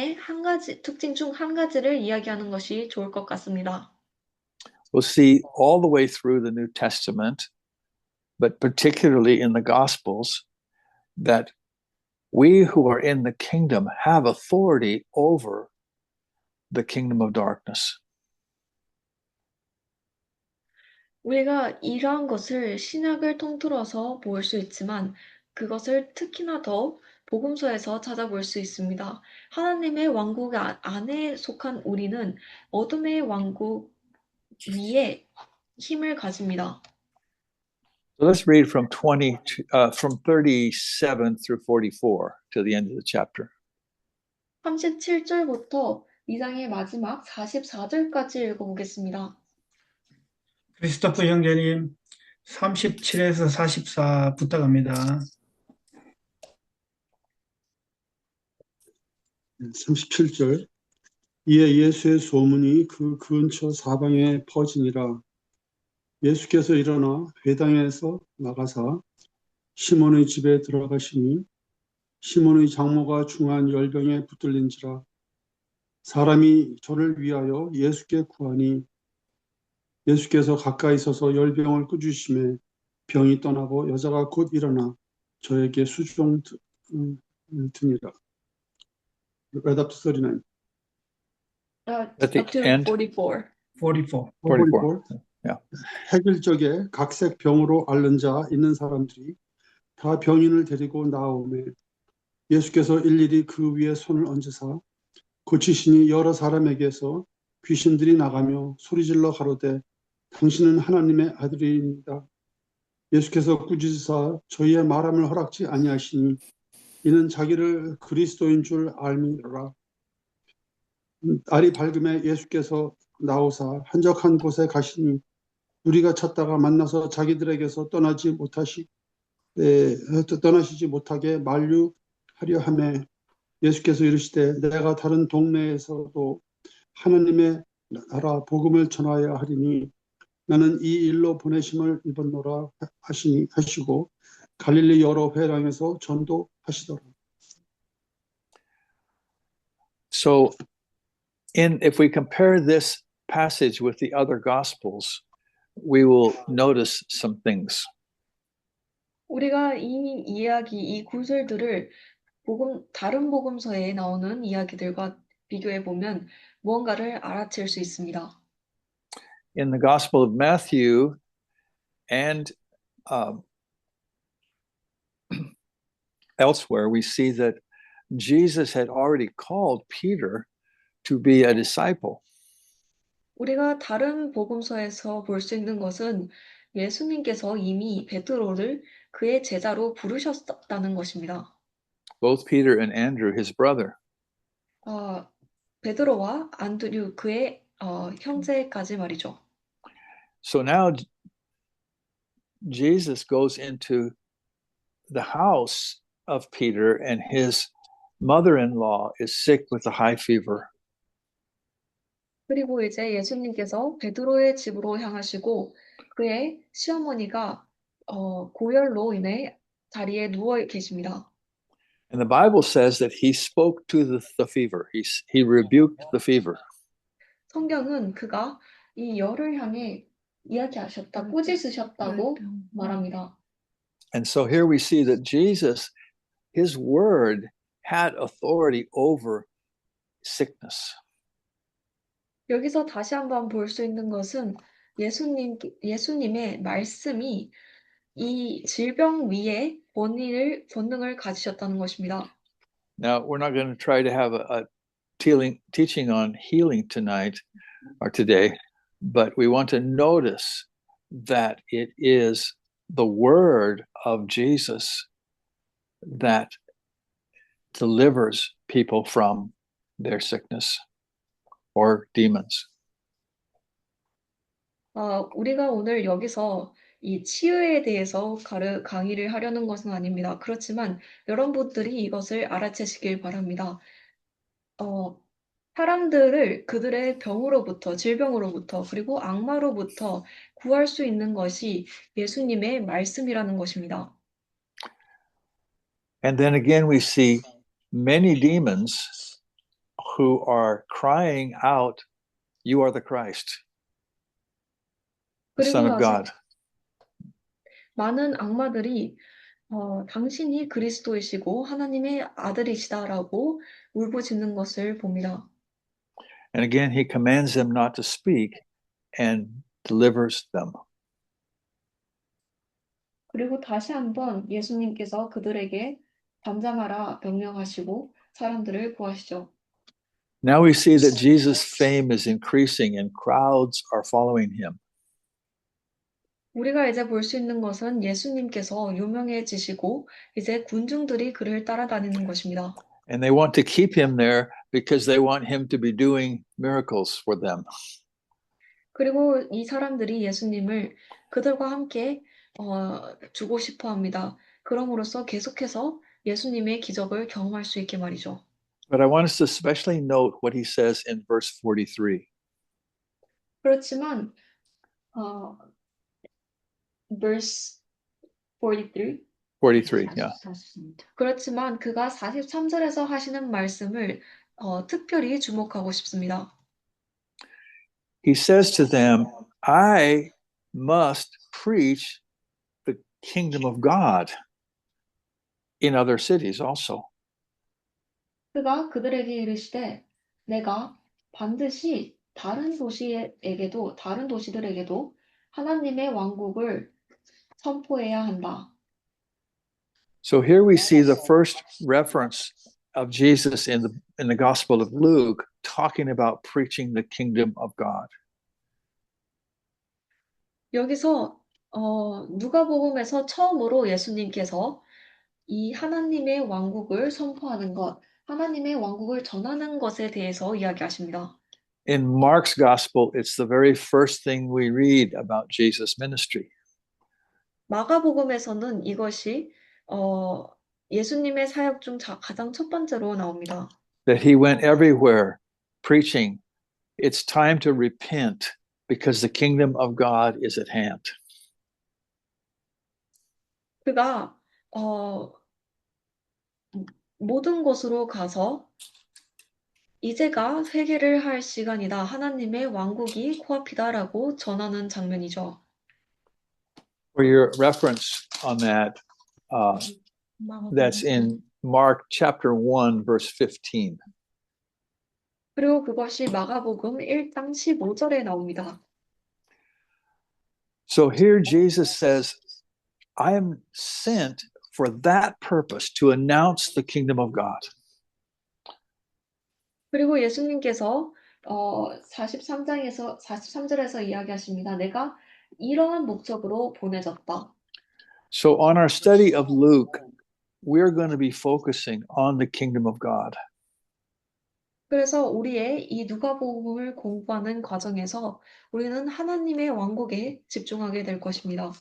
중 한 가지를 이야기하는 것이 좋을 것 같습니다.
We'll see all the way through the New Testament, but particularly in the Gospels, that we who are in the kingdom have authority over the kingdom of darkness.
우리가 이러한 것을 신약을 통틀어서 볼 수 있지만 그것을 특히나 더 복음서에서 찾아볼 수 있습니다. 하나님의 왕국 안에 속한 우리는 어둠의 왕국 위에 힘을 가집니다.
So let's read from 37 through 44 to the end of the chapter.
37절부터 2장의 마지막 44절까지 읽어보겠습니다.
크리스토프 형제님 37에서 44 부탁합니다.
37절 이에 예수의 소문이 그 근처 사방에 퍼지니라. 예수께서 일어나 회당에서 나가사 시몬의 집에 들어가시니 시몬의 장모가 중한 열병에 붙들린지라. 사람이 저를 위하여 예수께 구하니 예수께서 가까이 서서 열병을 꾸주심에 병이 떠나고 여자가 곧 일어나 저에게 수종 드니라. Right up to 39.
At the
Up to
end,
44.
44.
44. Yeah.
해길적에 각색 병으로 앓는 자 있는 사람들이 다 병인을 데리고 나오매 예수께서 일일이 그 위에 손을 얹으사 고치시니 여러 사람에게서 귀신들이 나가며 소리질러 가로되 당신은 하나님의 아들이입니다. 예수께서 꾸짖으사 저희의 말함을 허락지 아니하시니 이는 자기를 그리스도인 줄 알미라. 날이 밝음에 예수께서 나오사 한적한 곳에 가시니 우리가 찾다가 만나서 자기들에게서 떠나시지 못하게 만류하려 하매 예수께서 이르시되 내가 다른 동네에서도 하나님의 나라 복음을 전하여야 하리니 나는 이 일로 보내심을 입었노라 하시고 갈릴리 여러 회당에서 전도하시더라.
So, if we compare this passage with the other Gospels, we will notice some things.
우리가 이 이야기, 이 구절들을 다른 복음서에 나오는 이야기들과 비교해 보면 무언가를 알아챌 수 있습니다.
In the Gospel of Matthew and elsewhere, we see that Jesus had already called Peter to be a disciple.
우리가 다른 복음서에서 볼 수 있는 것은 예수님께서 이미 베드로를 그의 제자로 부르셨다는 것입니다.
Both Peter and Andrew, his brother.
베드로와 안드류 그의 형제까지 말이죠.
So now Jesus goes into the house of Peter, and his mother-in-law is sick with a high fever.
그리고 이제 예수님께서 베드로의 집으로 향하시고 그의 시어머니가 고열로 인해 자리에 누워 계십니다.
And the Bible says that he spoke to the fever. He rebuked the fever.
성경은 그가 이 열을 향해 이야기하셨다, 꾸짖으셨다고 말합니다.
And so here we see that Jesus, his word had authority over sickness.
여기서 다시 한번 볼 수 있는 것은 예수님의 말씀이 이 질병 위에 권능을 가지셨다는 것입니다.
Now, we're not going to try to have a teaching on healing tonight or today, but we want to notice that it is the word of Jesus that delivers people from their sickness or demons.
우리가 오늘 여기서 이 치유에 대해서 강의를 하려는 것은 아닙니다. 그렇지만 여러분들이 이것을 알아채시길 바랍니다. 사람들을 그들의 병으로부터, 질병으로부터, 그리고 악마로부터 구할 수 있는 것이 예수님의 말씀이라는 것입니다.
And then again, we see many demons who are crying out, "You are the Christ, the
그리고
Son of
나서
God."
많은 악마들이 당신이 그리스도이시고 하나님의 아들이시다라고 울부짖는 것을 봅니다.
And again, he commands them not to speak and delivers them.
그리고 다시 한번 예수님께서 그들에게 잠잠하라 명령하시고 사람들을 구하시죠.
Now we see that Jesus' fame is increasing and crowds are following him.
우리가 이제 볼 수 있는 것은 예수님께서 유명해지시고 이제 군중들이 그를 따라다니는 것입니다.
And they want to keep him there because they want him to be doing miracles for them.
그리고 이 사람들이 예수님을 그들과 함께 주고 싶어 합니다. 그럼으로써 계속해서 예수님의 기적을 경험할 수 있게 말이죠.
But I want us to especially note what he says in verse 43.
그렇지만 verse 43
43, yeah.
그렇지만 그가 43절에서 하시는 말씀을 특별히 주목하고 싶습니다.
He says to them, I must preach the kingdom of God in other cities also.
그가 그들에게 이르시되 내가 반드시 다른 도시들에게도 하나님의 왕국을 선포해야 한다.
So here we see the first reference of Jesus in the Gospel of Luke talking about preaching the kingdom of God.
여기서 누가복음에서 처음으로 예수님께서 이 하나님의 왕국을 선포하는 것, 하나님의 왕국을 전하는 것에 대해서 이야기하십니다.
In Mark's Gospel, it's the very first thing we read about Jesus' ministry.
마가복음에서는 이것이 예수님의 사역 중 가장 첫 번째로 나옵니다.
That he went everywhere preaching, it's time to repent because the kingdom of God is at hand.
그가 모든 곳으로 가서 이제가 회개를 할 시간이다. 하나님의 왕국이 코앞이다라고 전하는 장면이죠.
For your reference on that, that's in Mark chapter 1, verse 15.
그리고 그것이 마가복음 1장 15절에 나옵니다.
So here Jesus says, I am sent for that purpose to announce the kingdom of God.
그리고 예수님께서 43절에서 이야기하십니다. 내가 이러한 목적으로 보내졌다.
So on our study of Luke, we're going to be focusing on the kingdom of God.
그래서 우리의 이 누가복음을 공부하는 과정에서 우리는 하나님의 왕국에 집중하게 될 것입니다.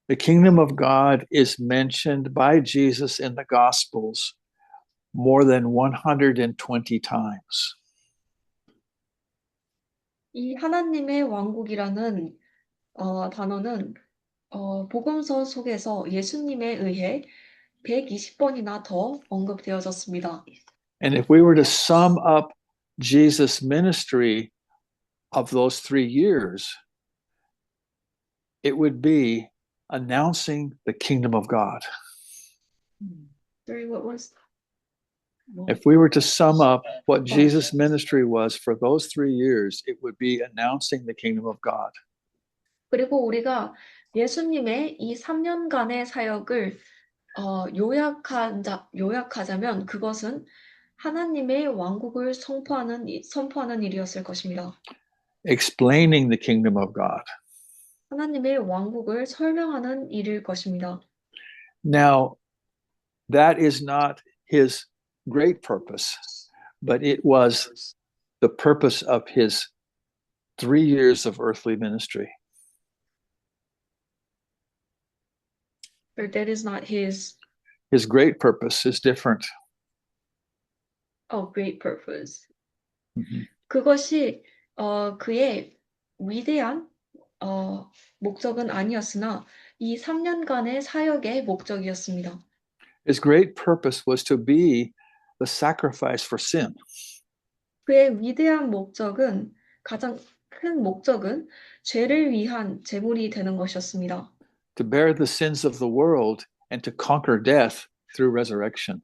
The kingdom of God is mentioned by Jesus in the Gospels more than 120 times.
이 하나님의 왕국이라는 단어는 복음서 속에서 예수님에 의해 120번이나 더 언급되어졌습니다.
And if we were to sum up Jesus' ministry of those 3 years, it would be announcing the kingdom of God.
Sorry, what was?
If we were to sum up what Jesus' ministry was for those 3 years, it would be announcing the kingdom of God.
그리고 우리가 예수님의 이 3년간의 사역을 요약하자면 그것은 하나님의 왕국을 선포하는 일이었을 것입니다.
Explaining the kingdom of God.
하나님의 왕국을 설명하는 일일 것입니다.
Now, that is not his great purpose, but it was the purpose of his 3 years of earthly ministry.
But that is not his
His great purpose is different.
great purpose.
Mhm.
그것이 그의 위대한 목적은 아니었으나 이 3년간의 사역의 목적이었습니다.
His great purpose was to be the sacrifice for sin.
그의 위대한 목적은 가장 큰 목적은 죄를 위한 제물이 되는 것이었습니다.
To bear the sins of the world and to conquer death through resurrection.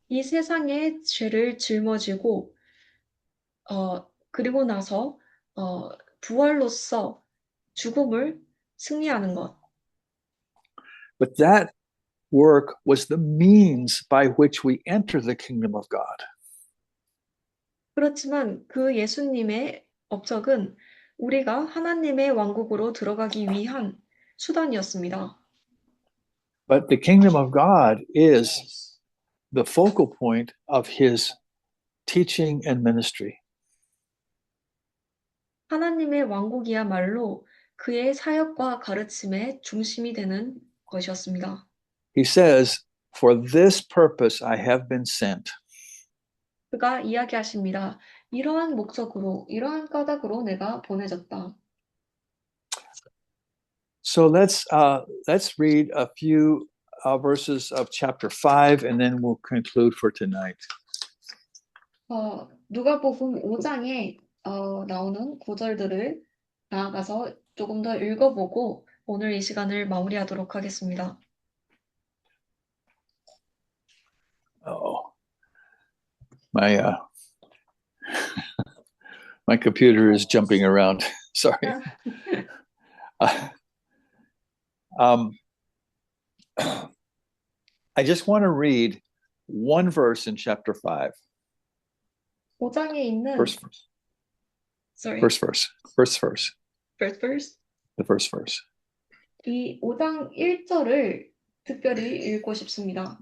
이 세상의 죄를 짊어지고 그리고 나서 부활로서 죽음을 승리하는 것.
But that work was the means by which we enter the kingdom of God.
그렇지만 그 예수님의 업적은 우리가 하나님의 왕국으로 들어가기 위한 수단이었습니다.
But the kingdom of God is the focal point of his teaching and ministry.
하나님의 왕국이야말로 그의 사역과 가르침의 중심이 되는 것이었습니다.
He says, for this purpose I have been sent.
그가 이야기하십니다. 이러한 목적으로, 이러한 까닭으로 내가 보내졌다.
So let's read a few verses of chapter 5 and then we'll conclude for tonight.
누가복음 5장에 나오는 구절들을 나아가서 조금 더 읽어보고 오늘 이 시간을 마무리하도록 하겠습니다.
Oh, my my computer is jumping around. Sorry. Um, I just want to read one verse in chapter 5.
5장에 있는
First verse.
sorry,
First verse. First verse.
first verse.
The first verse.
이 5장 1절을 특별히 읽고 싶습니다.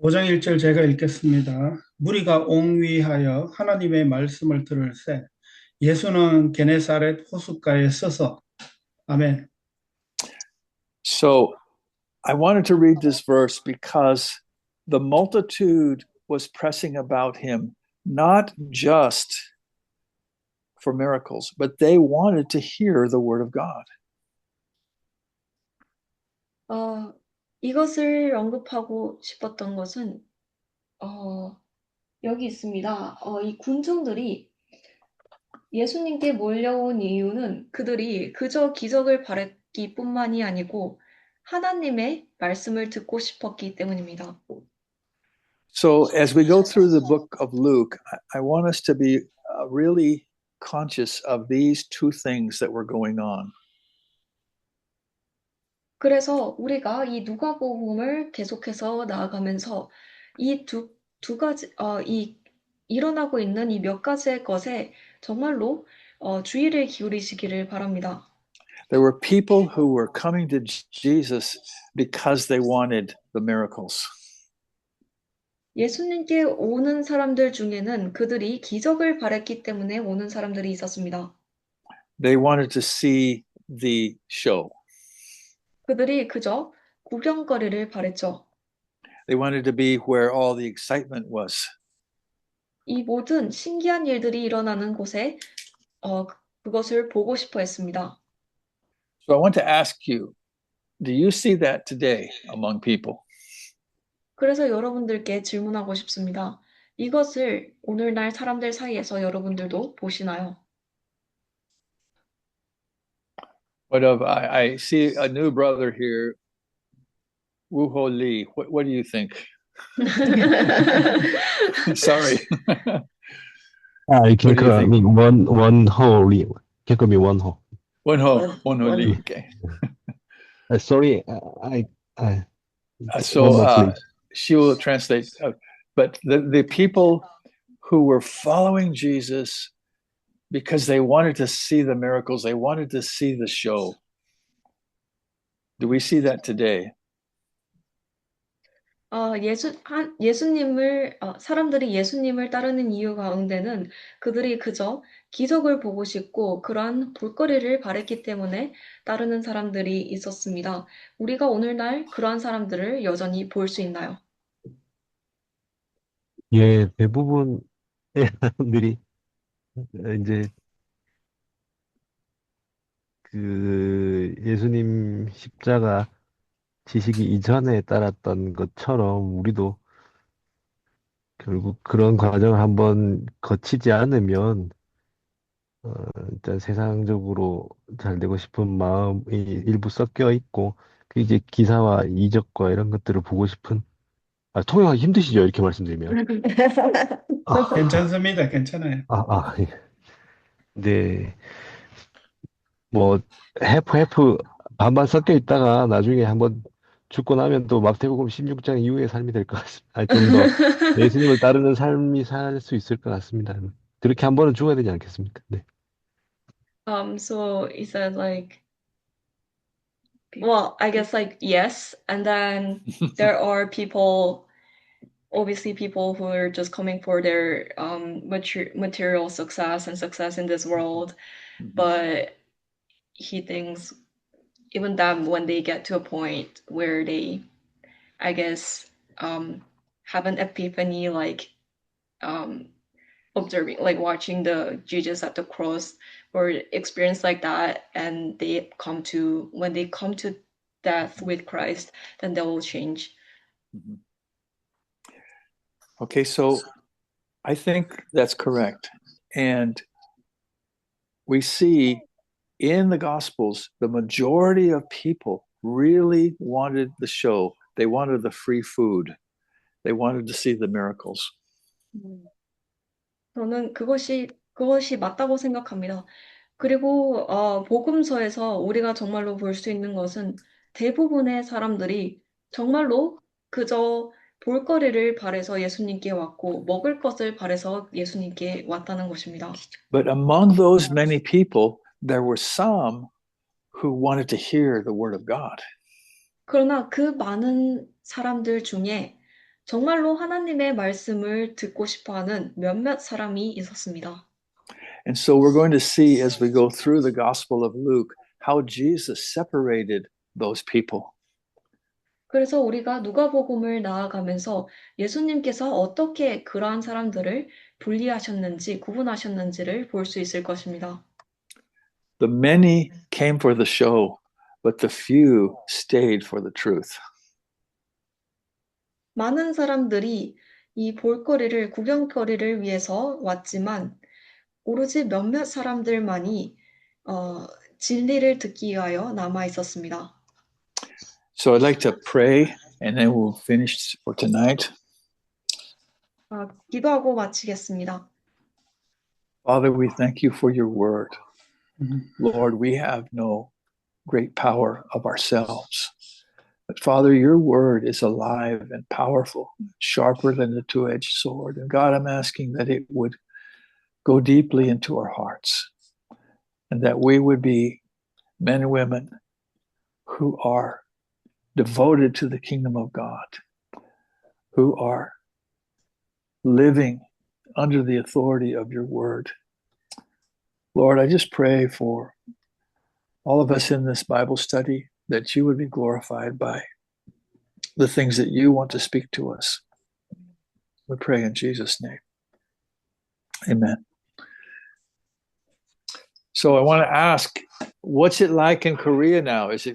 5장 1절 제가 읽겠습니다. 무리가 옹위하여 하나님의 말씀을 들을새 예수는 게네사렛 호숫가에 서서 아멘.
So I wanted to read this verse because the multitude was pressing about him, not just for miracles, but they wanted to hear the word of God.
이것을 언급하고 싶었던 것은 여기 있습니다. 이 군중들이 예수님께 몰려온 이유는 그들이 그저 기적을 바랬기뿐만이 아니고 하나님의 말씀을 듣고 싶었기 때문입니다.
So as we go through the book of Luke, I want us to be really conscious of these two things that were going on.
그래서 우리가 이 누가복음을 계속해서 나아가면서 이 두 가지 이 일어나고 있는 이 몇 가지의 것에 정말로 주의를 기울이시기를 바랍니다.
There were people who were coming to Jesus because they wanted the miracles.
예수님께 오는 사람들 중에는 그들이 기적을 바랬기 때문에 오는 사람들이 있었습니다.
They wanted to see the show.
그들이 그저 구경거리를 바랬죠.
They wanted to be where all the excitement was.
이 모든 신기한 일들이 일어나는 곳에 그것을 보고 싶어 했습니다.
So I want to ask you, do you see that today among people?
그래서 여러분들께 질문하고 싶습니다. 이것을 오늘날 사람들 사이에서 여러분들도 보시나요?
What of I see a new brother here, Woo-Ho Lee. What do you think? Sorry.
I
What
think
do you think?
one whole. Can be one whole.
Woo-Ho Lee. Okay.
Sorry,
So
one more, please.
she will translate. But the people who were following Jesus because they wanted to see the miracles, they wanted to see the show. Do we see that today?
사람들이 예수님을 따르는 이유 가운데는 그들이 그저 기적을 보고 싶고 그러한 볼거리를 바랬기 때문에 따르는 사람들이 있었습니다. 우리가 오늘날 그러한 사람들을 여전히 볼 수 있나요?
예, 대부분의 사람들이 이제 그 예수님 십자가 지시기 이전에 따랐던 것처럼 우리도 결국 그런 과정을 한번 거치지 않으면 일단 세상적으로 잘 되고 싶은 마음이 일부 섞여 있고 그 이제 기사와 이적과 이런 것들을 보고 싶은 통역하기 힘드시죠? 이렇게 말씀드리면.
괜찮습니다. 괜찮아요.
예. 네. 뭐 해프 반반 섞여 있다가 나중에 한번 죽고 나면 또 마태복음 16장 이후의 삶이 될 것 같습니다. 좀 더 예수님을 따르는 삶이 살 수 있을 것 같습니다. 그렇게 한 번은 죽어야 되지 않겠습니까? 네.
So he said like, well, I guess like yes, and then there are people, obviously people who are just coming for their material success and success in this world, but he thinks even them when they get to a point where they, I guess, have an epiphany, like observing, like watching the Jesus at the cross or experience like that, and when they come to death with Christ, then they will change.
Okay, so I think that's correct. And we see in the Gospels, the majority of people really wanted the show. They wanted the free food. They wanted to see the miracles.
저는 그것이 맞다고 생각합니다. 그리고 복음서에서 우리가 정말로 볼 수 있는 것은 대부분의 사람들이 정말로 그저 볼거리를 바래서 예수님께 왔고 먹을 것을 바래서 예수님께 왔다는 것입니다.
But among those many people, there were some who wanted to hear the word of God.
그러나 그 많은 사람들 중에 정말로 하나님의 말씀을 듣고 싶어하는 몇몇 사람이 있었습니다.
And so we're going to see as we go through the Gospel of Luke how Jesus separated those people.
그래서 우리가 누가복음을 나아가면서 예수님께서 어떻게 그러한 사람들을 분리하셨는지, 구분하셨는지를 볼 수 있을 것입니다.
The many came for the show, but the few stayed for the truth.
많은 사람들이 이 볼거리를, 구경거리를 위해서 왔지만 오로지 몇몇 사람들만이 진리를 듣기 위하여 남아 있었습니다.
So I'd like to pray and then we'll finish for tonight.
기도하고 마치겠습니다.
Father, we thank you for your word. Lord, we have no great power of ourselves. But Father, your word is alive and powerful, sharper than a two-edged sword. And God, I'm asking that it would go deeply into our hearts and that we would be men and women who are devoted to the kingdom of God, who are living under the authority of your word. Lord, I just pray for all of us in this Bible study that you would be glorified by the things that you want to speak to us. We pray in Jesus' name. Amen. So I want to ask, what's it like in Korea now? Is it